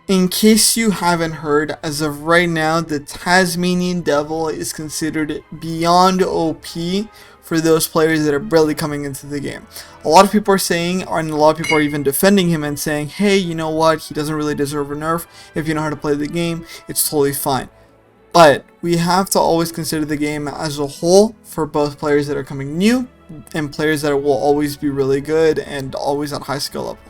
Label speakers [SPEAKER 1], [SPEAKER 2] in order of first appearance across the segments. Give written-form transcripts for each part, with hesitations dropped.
[SPEAKER 1] In case you haven't heard, as of right now, the Tasmanian Devil is considered beyond OP for those players that are barely coming into the game. A lot of people are saying, and a lot of people are even defending him and saying, hey, you know what, he doesn't really deserve a nerf. If you know how to play the game, it's totally fine. But we have to always consider the game as a whole for both players that are coming new and players that will always be really good and always at high skill level.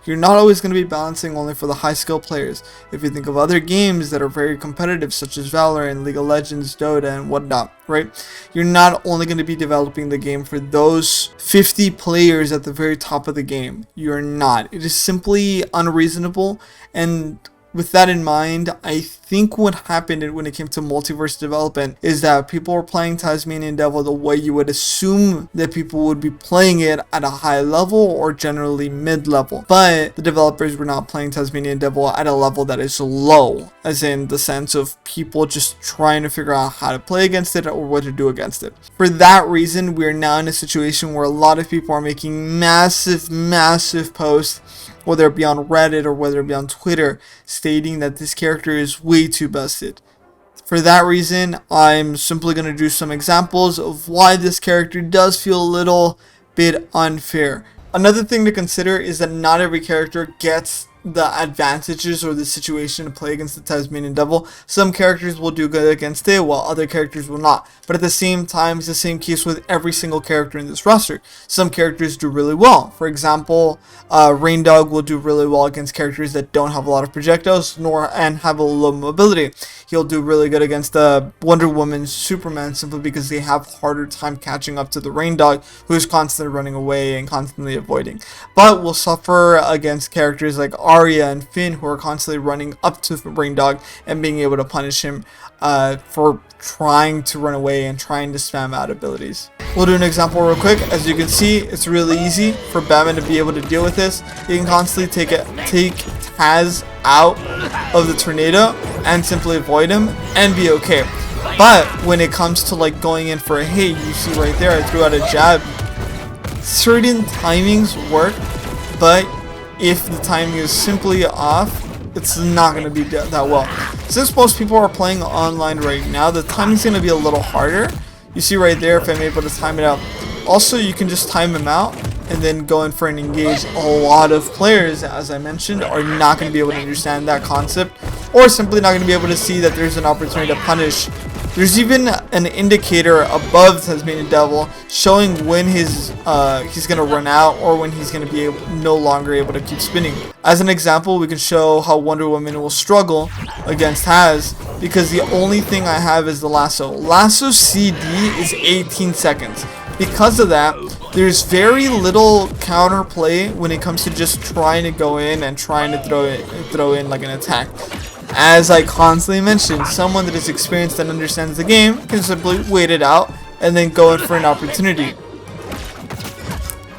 [SPEAKER 1] You're not always going to be balancing only for the high skill players. If you think of other games that are very competitive, such as Valorant, League of Legends, Dota, and whatnot, right? You're not only going to be developing the game for those 50 players at the very top of the game. You're not. It is simply unreasonable, and with that in mind, I think what happened when it came to multiverse development is that people were playing Tasmanian Devil the way you would assume that people would be playing it at a high level or generally mid-level. But the developers were not playing Tasmanian Devil at a level that is low, as in the sense of people just trying to figure out how to play against it or what to do against it. For that reason, we are now in a situation where a lot of people are making massive posts, whether it be on Reddit or whether it be on Twitter, stating that this character is way too busted. For that reason, I'm simply going to do some examples of why this character does feel a little bit unfair. Another thing to consider is that not every character gets the advantages or the situation to play against the Tasmanian Devil. Some characters will do good against it while other characters will not. But at the same time, it's the same case with every single character in this roster. Some characters do really well. For example, Rain Dog will do really well against characters that don't have a lot of projectiles and have a low mobility. He'll do really good against Wonder Woman, Superman, simply because they have harder time catching up to the Rain Dog, who is constantly running away and constantly avoiding. But will suffer against characters like Arya and Finn, who are constantly running up to Rain Dog and being able to punish him for trying to run away and trying to spam out abilities. We'll do an example real quick. As you can see, it's really easy for Batman to be able to deal with this. He can constantly take Taz out of the tornado and simply avoid him and be okay. But when it comes to like going in for a hit, you see right there, I threw out a jab. Certain timings work, but if the timing is simply off, it's not going to be that well. Since most people are playing online right now, the timing's going to be a little harder. You see right there, if I'm able to time it out. Also, you can just time him out and then go in for an engage. A lot of players, as I mentioned, are not going to be able to understand that concept, or simply not going to be able to see that there's an opportunity to punish. There's even an indicator above Tasmanian Devil showing when he's going to run out or when he's going to be no longer able to keep spinning. As an example, we can show how Wonder Woman will struggle against Taz, because the only thing I have is the lasso. Lasso CD is 18 seconds. Because of that, there's very little counter play when it comes to just trying to go in and trying to throw in like an attack. As I constantly mention, someone that is experienced and understands the game can simply wait it out and then go in for an opportunity,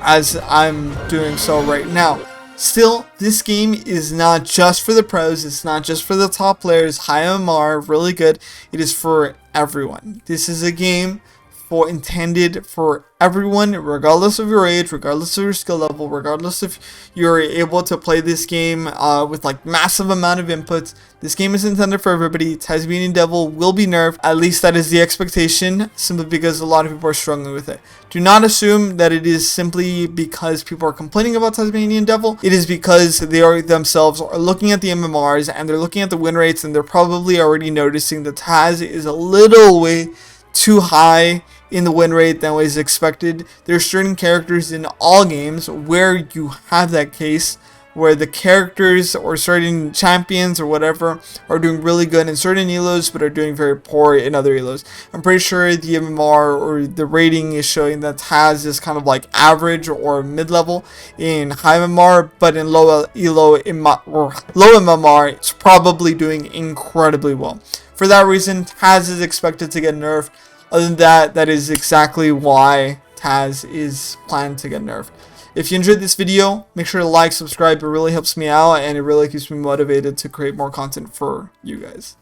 [SPEAKER 1] as I'm doing so right now. Still, this game is not just for the pros, it's not just for the top players, high MMR, really good. It is for everyone. This is a game intended for everyone, regardless of your age, regardless of your skill level, regardless if you're able to play this game with like massive amount of inputs. This game is intended for everybody. Tasmanian Devil will be nerfed, at least that is the expectation, simply because a lot of people are struggling with it. Do not assume that it is simply because people are complaining about Tasmanian Devil. It is because they themselves are looking at the MMRs and they're looking at the win rates, and they're probably already noticing that Taz is a little way too high in the win rate than was expected. There's certain characters in all games where you have that case where the characters or certain champions or whatever are doing really good in certain elos but are doing very poor in other elos. I'm pretty sure the MMR or the rating is showing that Taz is kind of like average or mid-level in high MMR, but in low MMR it's probably doing incredibly well. For that reason, Taz is expected to get nerfed. Other than that, that is exactly why Taz is planned to get nerfed. If you enjoyed this video, make sure to like, subscribe. It really helps me out and it really keeps me motivated to create more content for you guys.